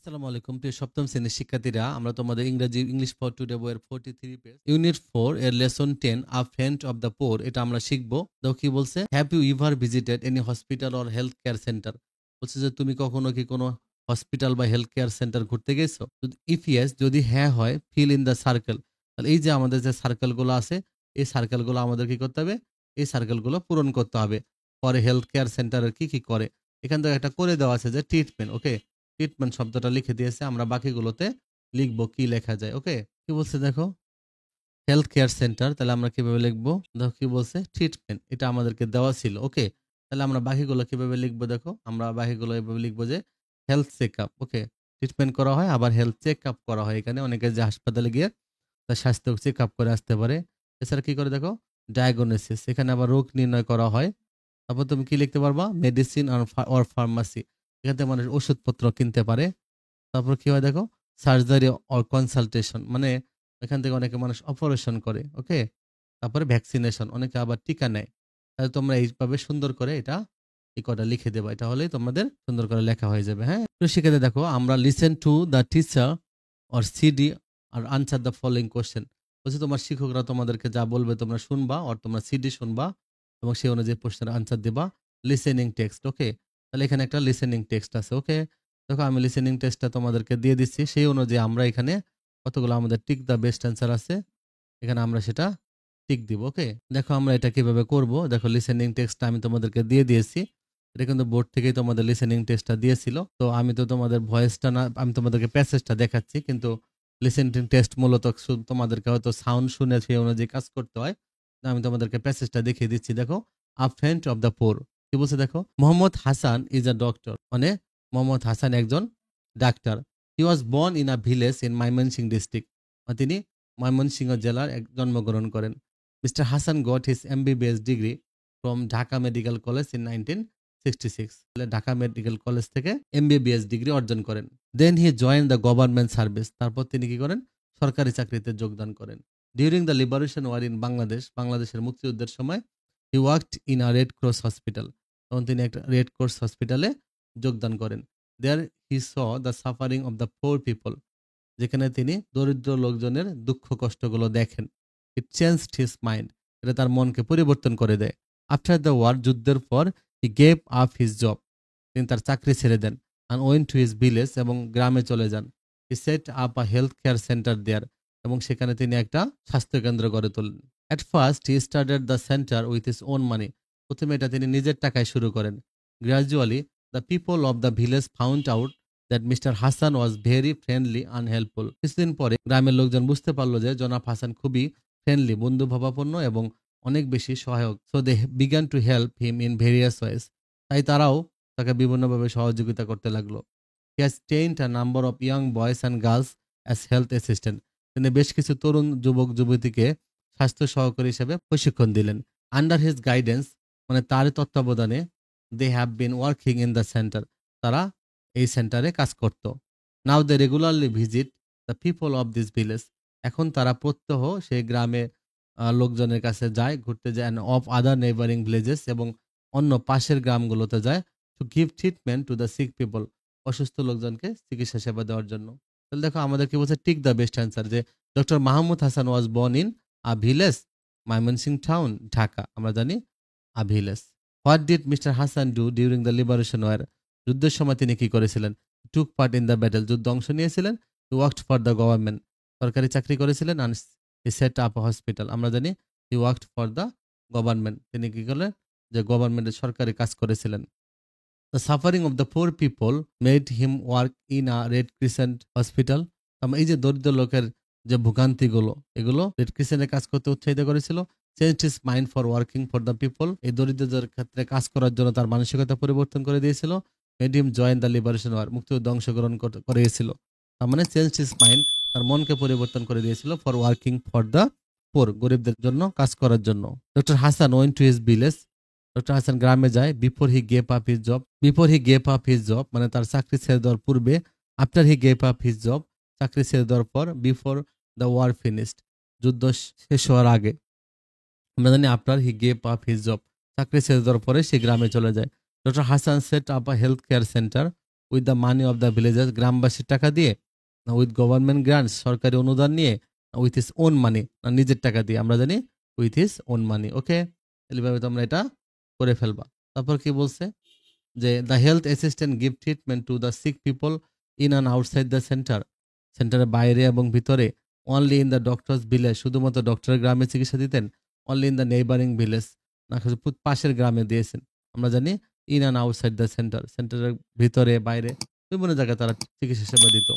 আসসালামু আলাইকুম প্রিয় সপ্তম শ্রেণীর শিক্ষার্থীরা, আমরা তোমাদের ইংলিশ ফর টুডে বইয়ের 43 পেজ ইউনিট 4 এর lesson 10 a friend of the poor এটা আমরা শিখবো। দেখো কি বলছে, have you ever visited any hospital or health care centre? বলছে যে তুমি কখনো কি কোনো হসপিটাল বা হেলথ কেয়ার সেন্টার ঘুরতে গেছো? ইফ ইয়েস, যদি হ্যাঁ হয়, ফিল ইন দ্য সার্কেল। তাহলে এই যে আমাদের যে সার্কেলগুলো আছে, এই সার্কেলগুলো আমাদের কি করতে হবে? এই সার্কেলগুলো পূরণ করতে হবে। পরে হেলথ কেয়ার সেন্টারের কি কি করে, এখান থেকে একটা করে দেওয়া আছে যে ট্রিটমেন্ট। ওকে, ট্রিটমেন্ট শব্দটা লিখে দিয়েছে, আমরা বাকিগুলোতে লিখবো কি লেখা যায়। ওকে, কি বলছে দেখো, হেলথ কেয়ার সেন্টার, তাহলে আমরা কিভাবে লিখবো? দেখো কি বলছে, ট্রিটমেন্ট, এটা আমাদেরকে দেওয়া ছিল। ওকে, তাহলে আমরা বাকিগুলো কিভাবে লিখবো? দেখো আমরা বাকিগুলো এভাবে লিখবো যে হেলথ চেক আপ। ওকে, ট্রিটমেন্ট করা হয়, আবার হেলথ চেক আপ করা হয়। এখানে অনেকে যে হাসপাতালে গিয়ে তার স্বাস্থ্য চেক আপ করে আসতে পারে। এছাড়া কি করে দেখো, ডায়াগনোসিস, এখানে আবার রোগ নির্ণয় করা হয়। তারপর তুমি কি লিখতে পারবা? মেডিসিন অর ফার্মাসি, এখান থেকে মানুষ ওষুধপত্র কিনতে পারে। তারপর কি হয় দেখো, সার্জারি অর কনসালটেশন, মানে এখান থেকে অনেকে মানুষ অপারেশন করে। ওকে, তারপরে ভ্যাকসিনেশন, অনেকে আবার টিকা নেয়। তাহলে তোমরা এইভাবে সুন্দর করে এটা এই কটা লিখে দেবা, এটা হলেই তোমাদের সুন্দর করে লেখা হয়ে যাবে। হ্যাঁ, তো শিখে দেখো, আমরা listen to the teacher or CD আর আনসার দ্য ফলোইং কোশ্চেন। বলছে তোমার শিক্ষকরা তোমাদেরকে যা বলবে তোমরা শুনবা, আর তোমরা সিডি শুনবা এবং সেই অনুযায়ী প্রশ্নের আনসার দিবা। Listening text. ওকে, তাহলে এখানে একটা লিসেনিং টেক্সট আছে। ওকে, দেখো আমি লিসেনিং টেস্টটা তোমাদেরকে দিয়ে দিচ্ছি, সেই অনুযায়ী আমরা এখানে কতগুলো আমাদের টিক দ্য বেস্ট অ্যান্সার আছে, এখানে আমরা সেটা টিক দিব। ওকে, দেখো আমরা এটা কিভাবে করব। দেখো লিসেনিং টেক্সটটা আমি তোমাদেরকে দিয়ে দিয়েছি, এটা কিন্তু বোর্ড থেকেই তোমাদের লিসেনিং টেস্টটা দিয়েছিল। তো আমি তো তোমাদের ভয়েসটা না, আমি তোমাদেরকে প্যাসেজটা দেখাচ্ছি, কিন্তু লিসেনিং টেস্ট মূলত তোমাদেরকে হয়তো সাউন্ড শুনে সেই অনুযায়ী কাজ করতে হয়। তো আমি তোমাদেরকে প্যাসেজটা দেখিয়ে দিচ্ছি। দেখো, a friend of the poor, কি বলছে দেখো, Mohammad Hasan is a doctor, মানে মোহাম্মদ হাসান একজন ডাক্তার। He was born in a village in Mymensingh district, তিনি ময়মনসিংহ জেলার জন্মগ্রহণ করেন। Mister Hasan got his MBBS degree from Dhaka medical college in 1966, Dhaka medical college থেকে এমবিবিএস ডিগ্রি অর্জন করেন। Then he join the government service, তারপর তিনি কি করেন? সরকারি চাকরিতে যোগদান করেন। During the liberation war in Bangladesh, বাংলাদেশের মুক্তিযুদ্ধের সময় he worked in a Red Cross hospital, তখন তিনি একটা রেড ক্রস হসপিটালে যোগদান করেন। There he saw the suffering of the poor people, যেখানে তিনি দরিদ্র লোকজনের দুঃখ কষ্টগুলো দেখেন। ইট চেঞ্জড হিজ মাইন্ড, এটা তার মনকে পরিবর্তন করে দেয়। আফটার দ্য ওয়ার, যুদ্ধের পর, he gave up his job, তিনি তার চাকরি ছেড়ে দেন। And went to his village, এবং গ্রামে চলে যান। He set up a health care centre there, এবং সেখানে তিনি একটা স্বাস্থ্য কেন্দ্র গড়ে তোলেন। At first he started the centre with his own money, প্রথমে এটা তিনি নিজের টাকায় শুরু করেন। Gradually the people of the village found out that mister Hasan was very friendly and helpful. কিছুদিন পরে গ্রামের লোকজন বুঝতে পারলো যে জনাব হাসান খুবই ফ্রেন্ডলি, বন্ধুভাবাপন্ন এবং অনেক বেশি সহায়ক। So they began to help him in various ways, তাই তারাও তাকে বিভিন্নভাবে সহযোগিতা করতে লাগলো। He has trained a number of young boys and girls as health assistant, তিনি বেশ কিছু তরুণ যুবক যুবতীকে স্বাস্থ্য সহকারী হিসেবে প্রশিক্ষণ দিলেন। আন্ডার হিজ গাইডেন্স, মানে তার তত্ত্বাবধানে, they have been working in the centre, তারা এই সেন্টারে কাজ করত। Now they regularly visit the people of this village, এখন তারা প্রত্যহ সেই গ্রামে লোকজনের কাছে যায়, ঘুরতে যায়, অফ আদার নেইবারিং ভিলেজেস, এবং অন্য পাশের গ্রামগুলোতে যায়, to give treatment to the sick people, অসুস্থ লোকজনকে চিকিৎসা সেবা দেওয়ার জন্য। তাহলে দেখো আমাদের কি বলছে, টিক দ্য বেস্ট অ্যান্সার, যে doctor Mahmud Hasan was born in a village Mymensingh town, Dhaka, আমরা জানি a village. What did Mr Hasan do during the liberation war, যুদ্ধের সময় তিনি কি করেছিলেন? Took part in the battle, যুদ্ধ অংশ নিয়েছিলেন। He worked for the government, সরকারি চাকরি করেছিলেন। And he set up hospital, আমরা জানি he worked for the government, তিনি কি করলেন? যে গভর্নমেন্টের সরকারি কাজ করেছিলেন। The suffering of the poor people made him work in a red crescent hospital, আমরা এই যে দরিদ্র লোকের যে ভোগান্তিগুলো, এগুলো রেড ক্রিসেন্টে কাজ করতে উৎসাহিত করেছিল। Change his mind for working for the people, এই দরিদ্রদের ক্ষেত্রে কাজ করার জন্য তার মানসিকতা পরিবর্তন করে দিয়েছিল। Made him join the liberation war, মুক্তিযুদ্ধে অংশগ্রহণ করেছিল। তার মানে চেঞ্জ হিজ মাইন্ড, তার মনকে পরিবর্তন করে দিয়েছিল, for working for the poor, গরিবদের জন্য কাজ করার জন্য। Doctor Hasan went to his village, doctor Hasan গ্রামে যায়। Before he gave up his job, before he gave up his job, মানে তার চাকরি ছেড়ে দেওয়ার পূর্বে। After he gave up his job, চাকরি ছেড়ে দেওয়ার পর। বিফোর দ্য ওয়ার ফিনিশড, যুদ্ধ শেষ হওয়ার আগে, আমরা জানি after he gave up his job, চাকরি ছেড়ে দেওয়ার পরে সে গ্রামে চলে যায়। Doctor Hasan set up a health care centre, with the money of the villagers, গ্রামবাসীর টাকা দিয়ে, না উইথ গভর্নমেন্ট গ্রান্টস, সরকারি অনুদান নিয়ে, না উইথ হিজ ওন মানি, না নিজের টাকা দিয়ে। আমরা জানি with his own money. Okay, এইভাবে তোমরা এটা করে ফেলবা। তারপর কি বলছে যে the health assistant give treatment to the sick people in and outside the centre, সেন্টারের বাইরে এবং ভিতরে, only in the doctor's village, শুধুমাত্র ডক্টরের গ্রামে চিকিৎসা দিতেন, only in the neighbouring village, না পাশের গ্রামে দিয়েছেন। আমরা জানি in and outside the centre, সেন্টারের ভিতরে বাইরে বিভিন্ন জায়গায় তারা চিকিৎসা সেবা দিত।